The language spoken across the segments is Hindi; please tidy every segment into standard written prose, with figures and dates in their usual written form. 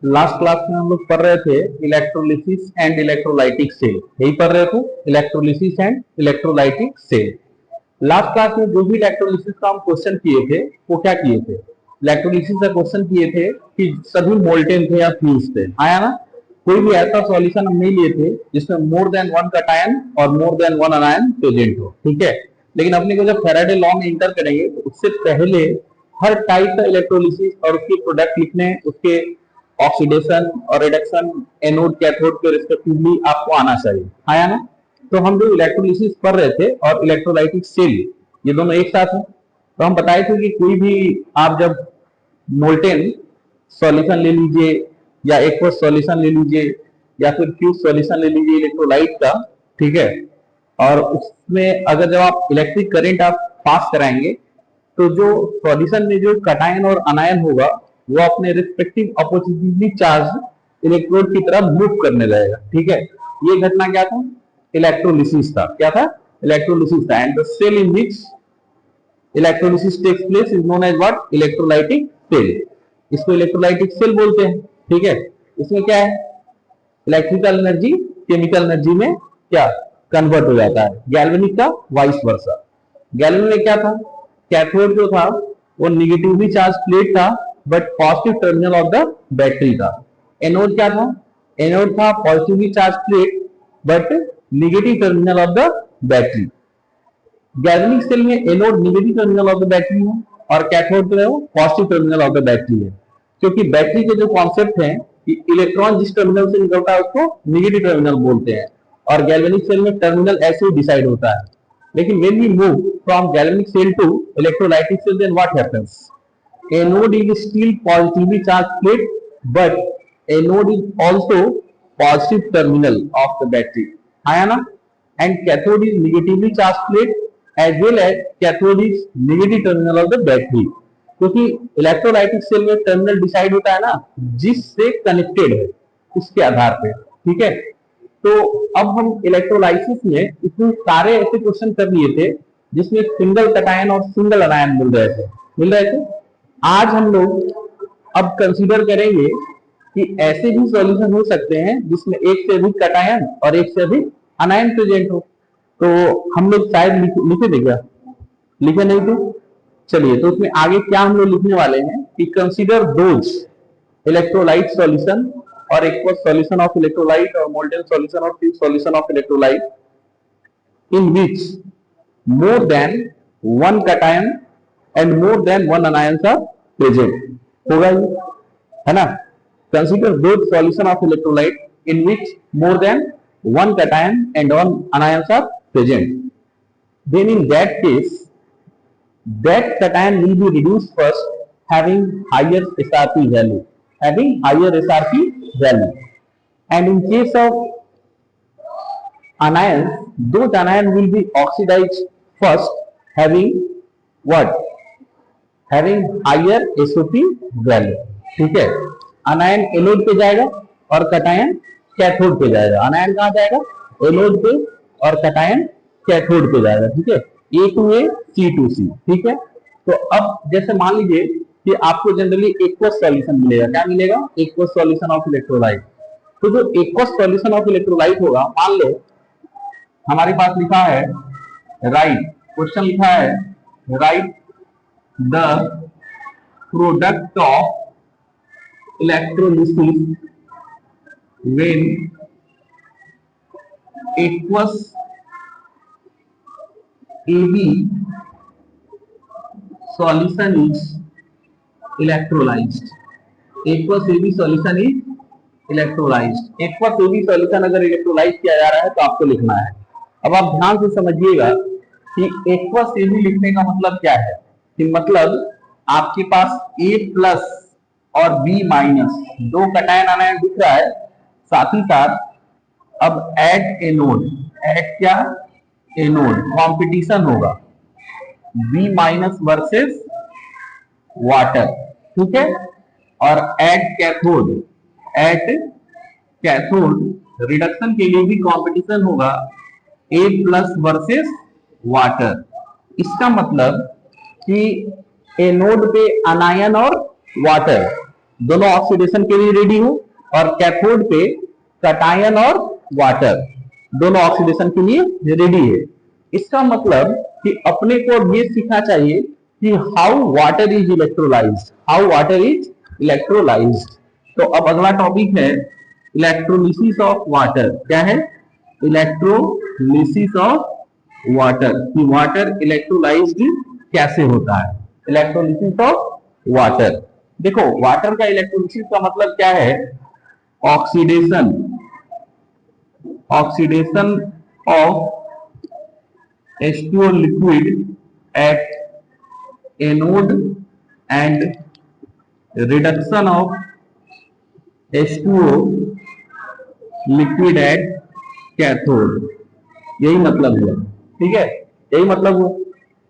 लास्ट क्लास में हम लोग पढ़ रहे थे इलेक्ट्रोलिसिस एंड इलेक्ट्रोलाइटिक सेल, यही पढ़ रहे थे electrolysis and electrolytic cell. Last class में जो भी इलेक्ट्रोलिसिस का हम क्वेश्चन किए थे वो क्या किए थे, इलेक्ट्रोलिसिस का क्वेश्चन किए थे कि सभी मोल्टेन थे या फ्यूज थे, आया ना। कोई भी ऐसा सॉल्यूशन हम नहीं लिए थे जिसमें मोर देन वन कटायन और मोर देन वन अनायन प्रेजेंट हो, ठीक है। लेकिन अपने को जब फेराडे लॉ में इंटर करेंगे तो उससे पहले हर टाइप का इलेक्ट्रोलिसिस और उसके प्रोडक्ट लिखने, उसके ऑक्सीडेशन और रिडक्शन एनोड कैथोड के रिस्पेक्टिवली आपको आना चाहिए, आया ना। तो हम जो इलेक्ट्रोलिसिस पढ़ रहे थे और इलेक्ट्रोलाइटिक सेल ये दोनों एक साथ है। तो हम बताए थे कि कोई भी आप जब मोल्टेन सॉल्यूशन ले लीजिए या एक्वस सॉल्यूशन ले लीजिए या फिर फ्यूज सॉल्यूशन ले लीजिए इलेक्ट्रोलाइट का, ठीक है। और उसमें अगर जब आप इलेक्ट्रिक करंट आप पास कराएंगे तो जो सॉल्यूशन में जो कटायन और अनायन होगा वो अपने रिस्पेक्टिव अपोजिटिवली चार्ज इलेक्ट्रोड की तरफ मूव करने लगेगा, ठीक है। ये घटना क्या था, इलेक्ट्रोलिसिस था। क्या था, इलेक्ट्रोलिसिस था। And the cell in which electrolysis takes place is known as what, electrolytic cell. इसको इलेक्ट्रोलाइटिक सेल बोलते हैं, ठीक है। इसमें क्या है, इलेक्ट्रिकल एनर्जी केमिकल एनर्जी में क्या कन्वर्ट हो जाता है। गैल्वेनिक का वाइस वर्सा। गैल्वेनिक में क्या था, कैथोड जो था वो निगेटिवली चार्ज प्लेट था but positive terminal of the battery था। एनोड क्या था, एनोड था positively charge plate but negative terminal of the battery. Galvanic cell में anode negative terminal of the battery है और कैथोड जो है वो positive terminal of the battery है। क्योंकि बैटरी के जो कॉन्सेप्ट है कि इलेक्ट्रॉन जिस टर्मिनल से निकलता है उसको निगेटिव टर्मिनल बोलते हैं और गैल्वेनिक सेल में टर्मिनल ऐसे ही डिसाइड होता है। लेकिन when we move from galvanic cell to electrolytic cell, then what happens? Anode is still positively charged plate, but anode is also positive terminal of the battery. आया ना? And cathode is negatively charged plate as well as cathode is negative terminal of the battery. क्योंकि इलेक्ट्रोलाइटिक सेल में टर्मिनल डिसाइड होता है ना जिससे कनेक्टेड है उसके आधार पे, ठीक है। तो अब हम इलेक्ट्रोलाइसिस में इतने सारे ऐसे क्वेश्चन कर लिए थे जिसमें सिंगल कटायन और सिंगल अनायन मिल रहे थे। आज हम लोग अब कंसीडर करेंगे कि ऐसे भी सॉल्यूशन हो सकते हैं जिसमें एक से अधिक कटायन और एक से अधिक अनायन प्रेजेंट हो। तो हम लोग शायद लिखे थे क्या, लिखे नहीं थे। चलिए, तो उसमें आगे क्या हम लोग लिखने वाले हैं कि कंसीडर दोज इलेक्ट्रोलाइट सॉल्यूशन और aqueous solution of electrolyte or molten solution or fused solution of electrolyte in which more than one cation and more than one anions are present, होगा ये, है ना। consider those solution of electrolyte in which more than one cation and one anions are present, then in that case that cation will be reduced first having higher SRP value, and in case of anions, those anions will be oxidized first having what, having higher SOP value, ठीक है। अनायन एनोड पे जाएगा और कटायन कैथोड पे जाएगा। अनायन कहां जाएगा, एनोड पे, और कटायन कैथोड पे जाएगा, ठीक है। A2A C2C, ठीक है। तो अब जैसे मान लीजिए कि आपको जनरली एक्वस सॉल्यूशन मिलेगा, क्या मिलेगा, एक्वस सॉल्यूशन ऑफ इलेक्ट्रोलाइट। तो जो एक्वस सॉल्यूशन ऑफ इलेक्ट्रोलाइट होगा, मान लो हमारे पास लिखा है राइट, क्वेश्चन लिखा है right the product of electrolysis when aqueous AB solution is electrolyzed. aqueous AB solution is electrolyzed. aqueous AB solution अगर इलेक्ट्रोलाइज किया जा रहा है तो आपको लिखना है। अब आप ध्यान से समझिएगा कि aqueous AB लिखने का मतलब क्या है, कि मतलब आपके पास A प्लस और B माइनस दो कटायन अनायन दिख रहा है, साथ ही साथ अब एट एनोड, एट क्या, एनोड कंपटीशन होगा B माइनस वर्सेस वाटर, ठीक है। और at cathode, at cathode reduction के लिए भी कंपटीशन होगा A प्लस वर्सेस वाटर। इसका मतलब कि एनोड पे अनायन और वाटर, दोनों ऑक्सीडेशन के लिए रेडी हो, और कैथोड पे कटायन और वाटर दोनों ऑक्सीडेशन के लिए रेडी है। इसका मतलब कि अपने को अब ये सीखना चाहिए कि how water is electrolysed, how water is electrolysed. तो अब अगला टॉपिक है इलेक्ट्रोलिसिस ऑफ वाटर। क्या है? इलेक्ट्रोलिसिस ऑफ वाटर, कि वाटर इलेक्ट्रोलाइज्ड कैसे होता है। इलेक्ट्रोलिसिस ऑफ वाटर, देखो वाटर का इलेक्ट्रोलिसिस का मतलब क्या है? Oxidation, oxidation of H2O liquid at anode and reduction of H2O liquid at cathode, यही मतलब है। ठीक है, यही मतलब है।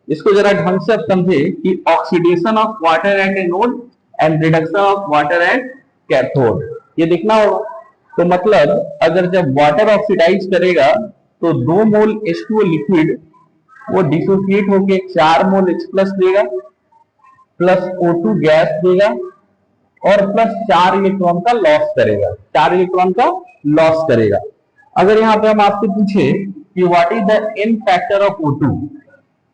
इसको जरा ढंग से समझे कि oxidation of water at anode and reduction of water at cathode, ये देखना होगा। तो मतलब अगर जब वाटर ऑक्सीडाइज करेगा तो 2 मोल H2O लिक्विड वो डिसोसिएट होके 4 मोल H प्लस देगा, प्लस O2 गैस देगा, और प्लस 4 इलेक्ट्रॉन का लॉस करेगा, 4 इलेक्ट्रॉन का लॉस करेगा। अगर यहाँ पे हम आपसे पूछे कि what is the n factor of O2,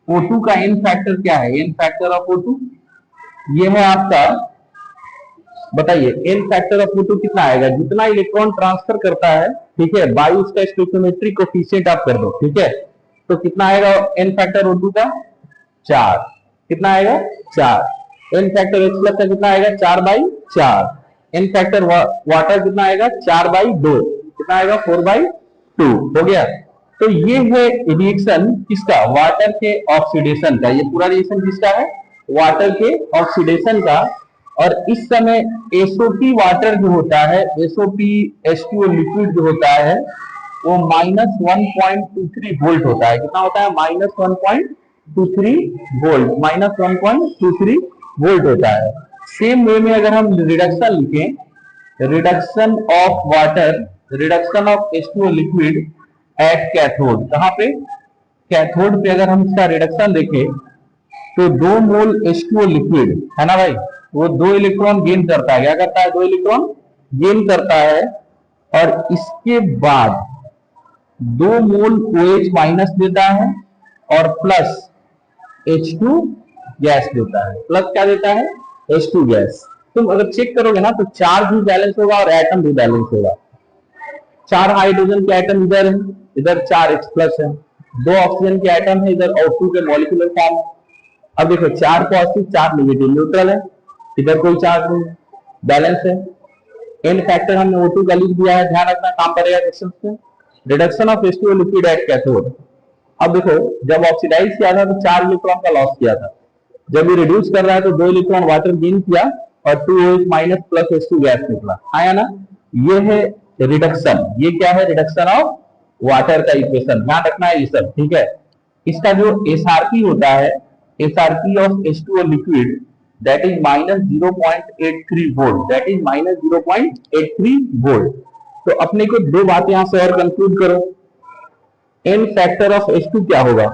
O2 का एन फैक्टर क्या है? एन फैक्टर ऑफ O2 ये है आपका, बताइए एन फैक्टर ऑफ O2 कितना आएगा? जितना इलेक्ट्रॉन ट्रांसफर करता है, ठीक है, बाई उसका स्टोइकियोमेट्रिक कोएफिशिएंट आप कर दो। ठीक है, तो कितना आएगा एन फैक्टर O2 का? 4। कितना आएगा? 4। एन फैक्टर H प्लस का कितना आएगा? 4/4। एन फैक्टर वाटर कितना आएगा? 4/2। कितना आएगा? 4/2। हो गया। तो ये है रिएक्शन किसका? वाटर के ऑक्सीडेशन का। ये पूरा रिएक्शन किसका है? वाटर के ऑक्सीडेशन का। और इस समय एसओपी वाटर जो होता है, एसओपी H2O लिक्विड जो होता है, वो -1.23 वोल्ट होता है। कितना होता है? -1.23 वोल्ट, -1.23 वोल्ट होता है। सेम वे में अगर हम रिडक्शन लिखें, reduction of water, reduction of H2O liquid at cathode, कहां पे? कैथोड पे अगर हम इसका रिडक्शन देखें तो 2 मोल H2O लिक्विड है ना भाई, वो 2 इलेक्ट्रॉन गेन करता है। क्या करता है? 2 इलेक्ट्रॉन गेन करता है, और इसके बाद 2 मोल OH माइनस देता है और प्लस H2 गैस देता है। प्लस क्या देता है? H2 gas. तुम अगर चेक करोगे ना तो चार्ज भी बैलेंस होगा और एटम भी बैलेंस होगा। 4 हाइड्रोजन के एटम इधर है, इधर 4 H प्लस है, 2 ऑक्सीजन के एटम है, इधर O2 के मॉलिक्यूलर फॉर्म है। अब देखो 4 पॉजिटिव 4 नेगेटिव, न्यूट्रल है, इधर कोई चार्ज नहीं, बैलेंस है। एन फैक्टर हमने O2 का लिख दिया है, ध्यान रखना, काम करेगा क्वेश्चन में। Reduction of H2O liquid at cathode. अब देखो जब ऑक्सीडाइज किया था तो 4 इलेक्ट्रॉन का लॉस किया था, जब ये रिड्यूस कर रहा है तो 2 इलेक्ट्रॉन वाटर गेन किया और 2OH minus plus H2 gas निकला, आया ना? ये है रिडक्शन। ये क्या है? रिडक्शन ऑफ वाटर का इक्वेशन, ध्यान रखना है ये सब। ठीक है, इसका जो एसआरपी होता है, SRP of H2O liquid, that is -0.83 volt, that is -0.83 volt. तो अपने को 2 बातें यहां से और कंक्लूड करो। एन फैक्टर ऑफ H2 क्या होगा?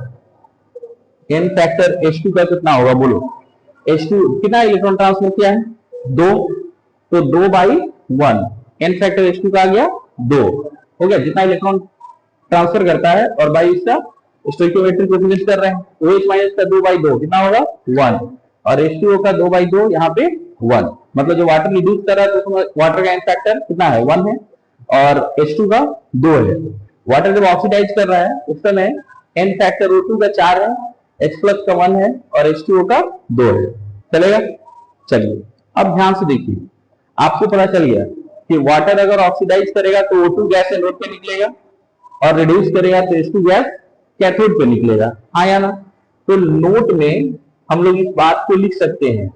एन फैक्टर H2 का कितना होगा? बोलो। H2 कितना इलेक्ट्रॉन ट्रांसफर किया है? 2, तो 2/1। एन फैक्टर H2 का आ गया 2, हो गया। जितना इलेक्ट्रॉन ट्रांसफर करता है और बाई इसका स्टोइकियोमेट्रिक कोएफिशिएंट कर रहे हैं, OH माइनस का 2/2 कितना होगा? 1, और H2O का 2/2 यहाँ पे 1। मतलब जो वाटर रिड्यूस कर रहा है तो वाटर का एन फैक्टर कितना है? 1 है, और H2 का 2 है। वाटर जब ऑक्सीडाइज कर रहा है उस समय एन फैक्टर O2 का 4 है, H प्लस का 1 है, और H2O का 2 है। चलेगा? चलिए अब ध्यान से देखिए, आपको पता चल गया कि वाटर अगर ऑक्सीडाइज करेगा तो O2 गैस एनोड पे निकलेगा, और रिड्यूस करेगा तो H2 गैस कैथोड पे निकलेगा, हाँ या ना? तो नोट में हम लोग इस बात को लिख सकते हैं।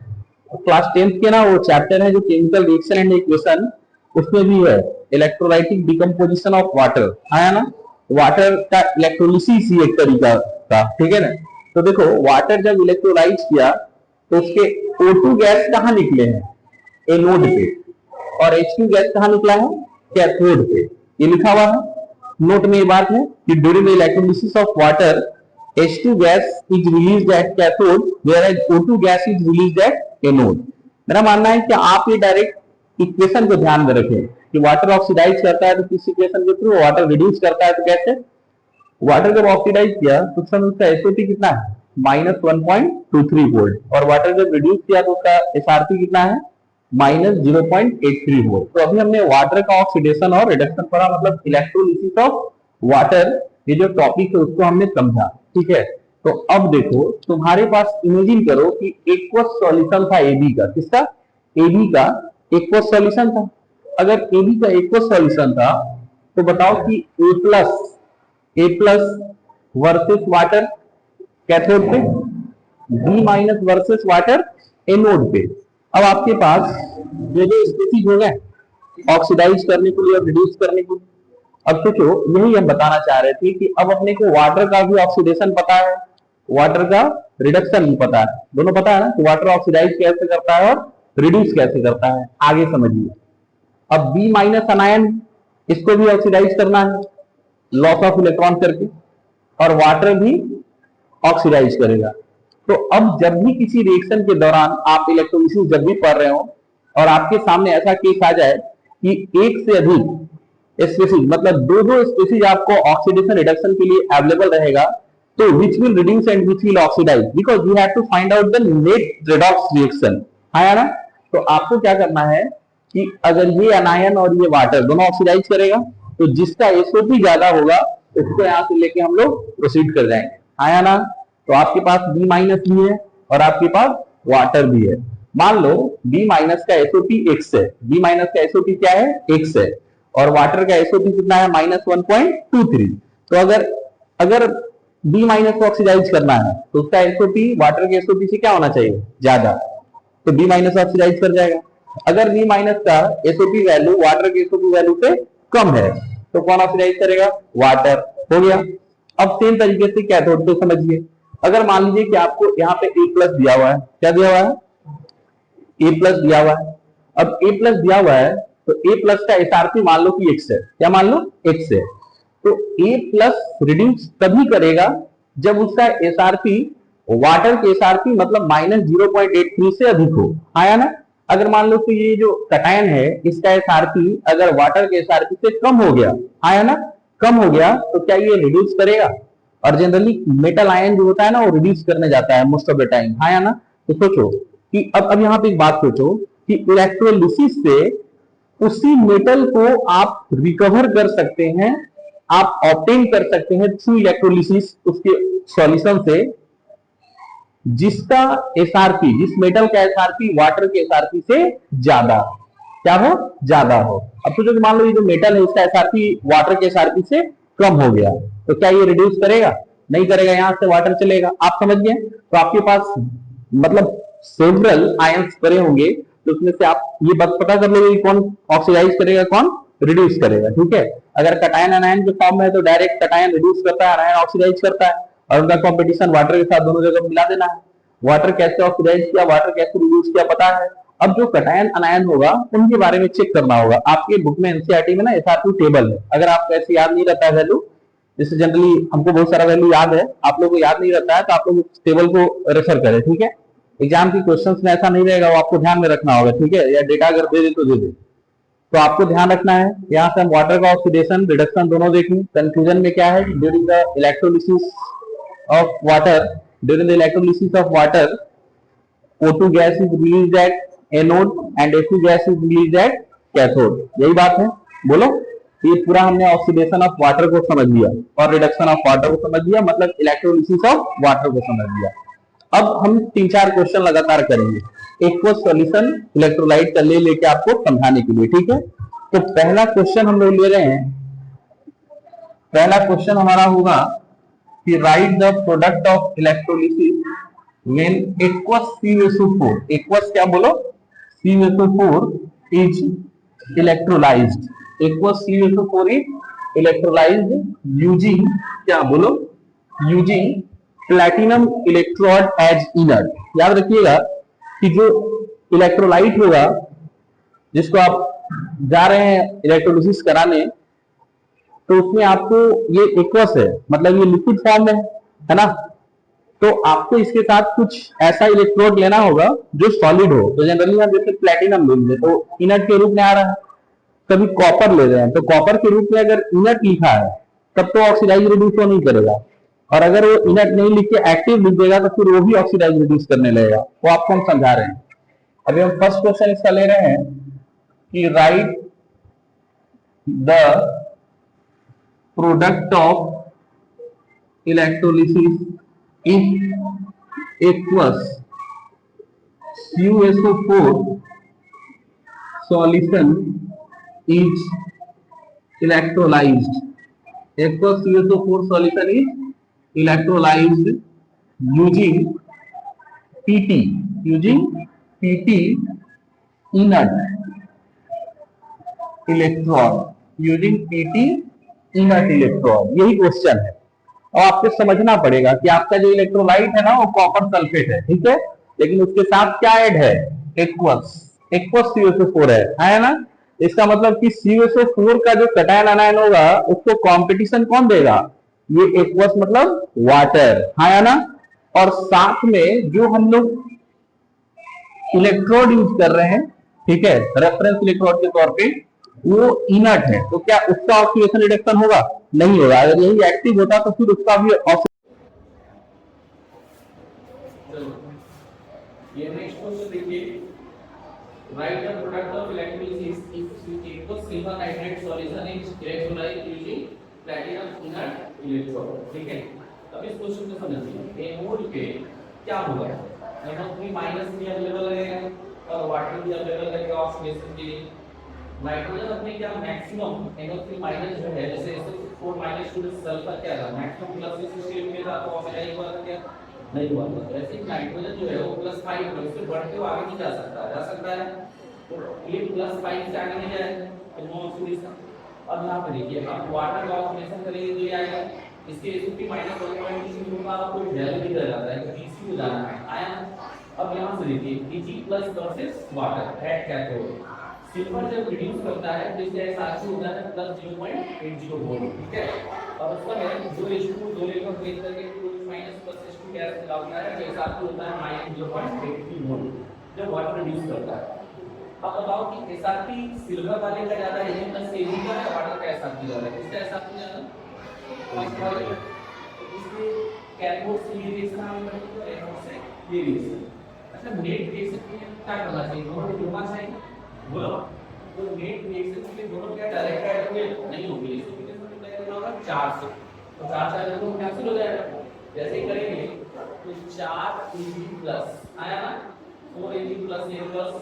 क्लास 10th के ना वो चैप्टर है जो केमिकल रिएक्शन एंड इक्वेशन, उसमें भी है इलेक्ट्रोलाइटिक डिकम्पोजिशन ऑफ वाटर, आया ना? वाटर का इलेक्ट्रोलिसिस ही एक तरीका था, ठीक है ना? तो देखो वाटर जब इलेक्ट्रोलाइज किया तो उसके O2 गैस कहाँ निकले हैं? एनोड पे, और H2 गैस कहाँ निकला है? कैथोड पे। ये लिखा हुआ है नोट में, ये बात है कि during the electrolysis of water H2 gas is released at cathode whereas O2 gas is released at anode। मेरा मानना है कि आप ये डायरेक्ट इक्वेशन को ध्यान में रखें कि वाटर ऑक्सीडाइज करता है तो किस इक्वेशन के थ्रू, वाटर रिड्यूस करता है तो कैसे। वाटर जब ऑक्सीडाइज किया तो उस समय उसका एसओटी कितना है, -1.23 वोल्ट, और वाटर जब रिड्यूस किया तो उसका एसआरपी कितना है, -0.83 वोल्ट। तो अभी हमने वाटर का ऑक्सीडेशन और रिडक्शन पढ़ा, मतलब इलेक्ट्रोलिसिस ऑफ वाटर, ये जो टॉपिक है उसको हमने समझा, ठीक है। तो अब देखो, तुम्हारे पास इमेजिन करो कि एक्वस सॉल्यूशन था एबी का, किसका, एबी का एक्वस सॉल्यूशन था। अगर एबी का एक्वस सॉल्यूशन था तो बताओ कि A plus versus water cathode पे, B minus versus water anode पे। अब आपके पास जो जो स्पीसीज हो गए ऑक्सीडाइज करने के लिए और रिड्यूस करने के लिए, अब सोचो यही हम बताना चाह रहे थे कि अब अपने को वाटर का भी ऑक्सीडेशन पता है, वाटर का रिडक्शन भी पता है, दोनों पता है ना कि वाटर ऑक्सीडाइज कैसे करता है और रिड्यूस कैसे करता है। आगे समझिए, अब बी माइनस अनायन, इसको भी ऑक्सीडाइज करना है लॉस ऑफ इलेक्ट्रॉन करके, और वाटर भी ऑक्सीडाइज करेगा। तो अब जब भी किसी रिएक्शन के दौरान आप इलेक्ट्रोलिसिस जब भी पढ़ रहे हो और आपके सामने ऐसा केस आ जाए कि एक से अधिक स्पीसीज, मतलब दो दो स्पीसीज आपको ऑक्सीडेशन रिडक्शन के लिए अवेलेबल रहेगा, तो which will reduce and which will oxidise, because you have to find out the net redox reaction, है ना। तो आपको क्या करना है कि अगर ये अनायन और ये वाटर दोनों ऑक्सीडाइज करेगा तो जिसका एसओपी ज्यादा होगा उसको यहां से लेके हम लोग प्रोसीड कर जाएंगे, आया ना। तो आपके पास बी माइनस भी है और आपके पास वाटर भी है। मान लो बी माइनस का एसओपी एक्स है, बी माइनस का एसओपी क्या है, एक्स है, और वाटर का एसओपी कितना है, -1.23। तो अगर बी माइनस को ऑक्सीडाइज करना है तो उसका एसओपी वाटर के एसओपी से क्या होना चाहिए, ज्यादा, तो बी माइनस ऑक्सीडाइज कर जाएगा। अगर बी माइनस का एसओपी वैल्यू वाटर के एसओपी वैल्यू से कम है तो कौन ऑक्सीडाइज करेगा, वाटर, हो गया। अब सेम तरीके से कैथोड को समझिए। अगर मान लीजिए कि आपको यहाँ पे ए प्लस दिया हुआ है, क्या दिया हुआ है, ए प्लस दिया हुआ है। अब ए प्लस दिया हुआ है तो ए प्लस का एसआरपी मान लो कि एक्स है, क्या मान लो, एक्स है। तो ए प्लस रिड्यूस तभी करेगा जब उसका एसआरपी वाटर के एसआरपी मतलब -0.83 से अधिक हो, आया ना। अगर मान लो कि ये जो कटायन है इसका एसआरपी अगर वाटर के एसआरपी से कम हो गया, आया ना, कम हो गया, तो क्या ये रिड्यूस करेगा। और जनरली मेटल आयन जो होता है ना वो रिड्यूस करने जाता है मोस्ट ऑफ द टाइम, आया ना। तो सोचो कि अब यहाँ पे एक बात सोचो कि इलेक्ट्रोलिसिस से उसी मेटल को आप रिकवर कर सकते हैं, आप ऑब्टेन कर सकते हैं थ्रू इलेक्ट्रोलिसिस उसके सॉल्यूशन से, जिसका एसआरपी, जिस मेटल का एसआरपी वाटर के एसआरपी से ज्यादा, क्या हो, ज्यादा हो। अब सोचो कि मान लो ये जो मेटल है इसका एसआरपी वाटर के एसआरपी से कम हो गया, तो क्या ये रिड्यूस करेगा, नहीं करेगा, यहां से वाटर चलेगा, आप समझ गए। तो आपके पास मतलब सेवरल आयंस पड़े होंगे, तो उसमें से आप ये बात पता कर लोगे कौन ऑक्सीडाइज करेगा कौन रिड्यूस करेगा, ठीक है। अगर कटायन अनायन के फॉर्म में है तो डायरेक्ट कटायन रिड्यूस करता है, अनायन ऑक्सीडाइज करता है, और उनका कॉम्पिटिशन वाटर के साथ दोनों जगह मिला देना है। वाटर कैसे ऑक्सीडाइज किया, वाटर कैसे रिड्यूस किया पता है। अब जो कटायन अनायन होगा उनके बारे में चेक करना होगा। आपके बुक में एनसीईआरटी में ना एसआरपी टेबल है, अगर आपको ऐसे याद नहीं रहता है वैल्यू, जैसे जनरली हमको बहुत सारा वैल्यू याद है, आप लोगों को याद नहीं रहता है, तो आप लोग टेबल को रेफर करें, ठीक है। एग्जाम की क्वेश्चंस में ऐसा नहीं रहेगा, वो आपको ध्यान में रखना होगा, ठीक है। या डेटा अगर दे दे तो दे दे, तो आपको ध्यान रखना है। यहाँ से हम वाटर का ऑक्सीडेशन रिडक्शन दोनों देखें। कंफ्यूजन में क्या है, during the electrolysis of water, during the electrolysis of water O2 gas is released at anode and Fe gas is released at cathode, यही बात है, बोलो। ये पूरा हमने ऑक्सीडेशन ऑफ वाटर को समझ लिया और रिडक्शन ऑफ वाटर को समझ लिया, मतलब इलेक्ट्रोलिसिस ऑफ वाटर को समझ लिया। अब हम 3-4 क्वेश्चन लगातार करेंगे, एक को सॉल्यूशन इलेक्ट्रोलाइट का ले लेके आपको समझाने के लिए, ठीक है। तो पहला क्वेश्चन हम लोग ले रहे हैं, पहला क्वेश्चन हमारा होगा कि right the product of electrolysis when aqueous CuSO4, aqueous क्या बोलो, CuSO4 is electrolyzed, aqueous CuSO4 is electrolyzed using क्या बोलो, using platinum electrode as inert। याद रखिएगा कि जो इलेक्ट्रोलाइट होगा जिसको आप जा रहे हैं इलेक्ट्रोलिसिस कराने, तो उसमें आपको ये एक्वस है, मतलब ये लिक्विड फॉर्म में है ना, तो आपको इसके साथ कुछ ऐसा इलेक्ट्रोड लेना होगा जो सॉलिड हो। तो जनरली हम जैसे प्लेटिनम लेंगे तो इनर्ट के रूप में आ रहा है, कभी कॉपर ले रहे हैं तो कॉपर के रूप में अगर इनर्ट लिखा है तब तो ऑक्सीडाइज रिड्यूस तो नहीं करेगा, और अगर वो इनर्ट नहीं लिख के एक्टिव लिख देगा तो फिर वो भी ऑक्सीडाइज रिड्यूस करने लगेगा। वो आपको हम समझा रहे हैं। अभी हम फर्स्ट क्वेश्चन इसका ले रहे हैं कि right the product of electrolysis if aqueous CuSO4 solution is electrolyzed. Aqueous CuSO4 solution is electrolyzed using PT inert electron, using PT inert electron। यही क्वेश्चन है। और आपको समझना पड़ेगा कि आपका जो इलेक्ट्रोलाइट है ना वो कॉपर सल्फेट है, ठीक है, लेकिन उसके साथ क्या ऐड है, एक्वस CuSO4 है ना। इसका मतलब कि CuSO4 का जो कटायन आनायन होगा उसको कंपटीशन कौन देगा, ये एक्वस मतलब वाटर, है ना। और साथ में जो हम लोग इलेक्ट्रोड यूज कर रहे हैं, ठीक है, रेफरेंस इलेक्ट्रोड के तौर पे, वो इनर्ट है, तो क्या उसका ऑक्सीडेशन रिडक्शन होगा, नहीं होगा। अगर यही एक्टिव होता तो फिर उसका भी ये नेक्स्ट क्वेश्चन देखिए, right the product of electrolysis if aqueous silver nitrate solution is electrolysed using platinum inert electrode. ठीक है, अब इस क्वेश्चन को समझिए। एनोड पे क्या होगा, एनोड में माइनस भी अवेलेबल है और वाटर भी अवेलेबल है ऑक्सीडेशन के लिए। नाइट्रोजन अपने क्या मैक्सिमम NO3 माइनस जो है, जैसे SO4 माइनस टू सल्फर क्या है, मैक्सिमम प्लस इस स्टेट में था तो ऑक्सीडाइज हुआ था, क्या नहीं हुआ था। वैसे नाइट्रोजन जो है वो +5 है, उससे बढ़ के वो आगे नहीं जा सकता है। तो ये +5 से आगे नहीं जाएगा तो नो ऑक्सीडेशन। अब यहां पे देखिए, अब वाटर का ऑक्सीडेशन करेंगे तो ये आएगा, इसके SO3 माइनस 1.2 ग्रुप का आपको वैल्यू दिख जाता है, DC हो जाना है, आया। अब यहां से देखिए Ag plus versus water at cathode. Silver जब रिड्यूस करता है तो इसका Sr2 होता है +0.80 वोल्ट, ठीक है। और उसका है जो H2 दो लेकर ब्रेक करके माइनस प्लस H2 गैस निकालता है तो Sr2 होता है -0.83 वोल्ट जब वाटर रिड्यूस करता है। अब बताओ कि Sr3 सिल्वर वाले का ज्यादा है या Ag का या वाटर का Sr3 ज्यादा है, किसका Sr3 ज्यादा फर्स्ट वाले। इसके कैथोड से ये रिएक्शन आने तो एनोड से ये रिएक्शन। अच्छा, नेट रिएक्शन क्या करना चाहिए, दोनों जुड़ना चाहिए, बोलो। तो नेट रिएक्शन के दोनों क्या डायरेक्ट ऐड होंगे, नहीं होंगे, इसको कितने से करना होगा, 4 से। तो 4 4 तो कैंसिल हो जाएगा। जैसे ही करेंगे तो 4 Ag प्लस आया ना, 4 Ag प्लस ये प्लस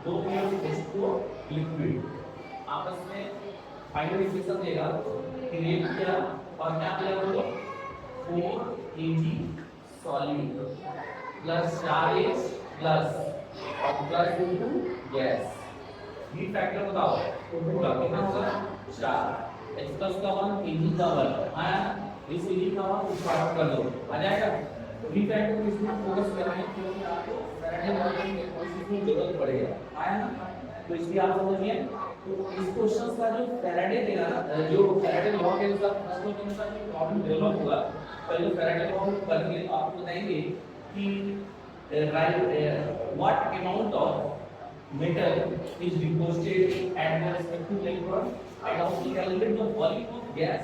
2 H2 लिक्विड आपस में फाइनल इक्वेशन देगा, क्रिएट किया और क्या मिला, बोलो 4 Ag solid plus 4 H plus और प्लस इनटू गैस। ये फैक्टर बताओ, टोटल का कितना होगा, 4 H प्लस का 1 Ag का 1 आया, इस Ag का 1 उस पार्ट कर दो, आ जाएगा। ये फैक्टर को इसमें फोकस करना है क्योंकि आपको फैराडे लॉ की कोशिश में जरूरत पड़ेगा, आया ना। तो इसलिए आप समझिए, तो इस क्वेश्चंस का जो फैराडे देगा ना, जो फैराडे लॉ के अनुसार प्रश्नों के अनुसार जो प्रॉब्लम डेवलप होगा, पहले फैराडे लॉ को करके आपको बताएंगे कि what amount of metal is deposited at the respective electrode and also calculate the volume of gas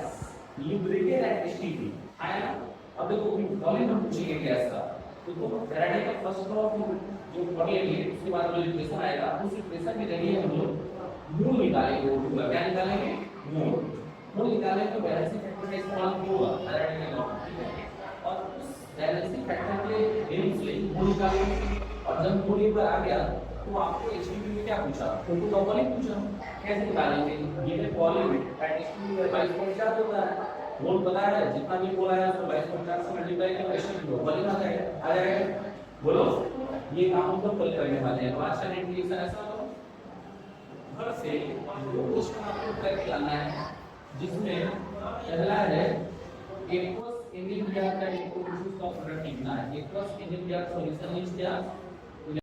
liberated at STP, है ना। अब देखो वॉल्यूम हम पूछेंगे गैस का, तो फैराडे का फर्स्ट लॉ जो पढ़ लेंगे उसके बाद जो इक्वेशन आएगा उस इक्वेशन में जरिए हम लोग मोल निकालेंगे। वो क्या निकालेंगे, मोल निकालेंगे तो बैलेंसिंग फैक्टर का इस्तेमाल होगा फैराडे का लॉ, ठीक है। और बैलेंसिंग फैक्टर के हेल्प से मोल निकालेंगे और जब मोल पर आ गया तो आपको एचटीपी में क्या पूछा, टोटल का वॉल्यूम पूछा, कैसे निकालेंगे। ये है वॉल्यूम एट एचटीपी का 22.4 होता है, मोल पता है, जितना भी मोल आया उसको 22.4 से मल्टीप्लाई करो, एचटीपी वॉल्यूम आ जाएगा। बोलो, ये काम हम लोग कल करने वाले हैं। तो आज का नेट रिएक्शन ऐसा हो घर से दो क्वेश्चन आपको करके लाना है, जिसमें पहला है एक्वस इंडियन रिएक्टर इलेक्ट्रोलिसिस का प्रोडक्ट लिखना है। Aqueous Indian reactor solution is क्या,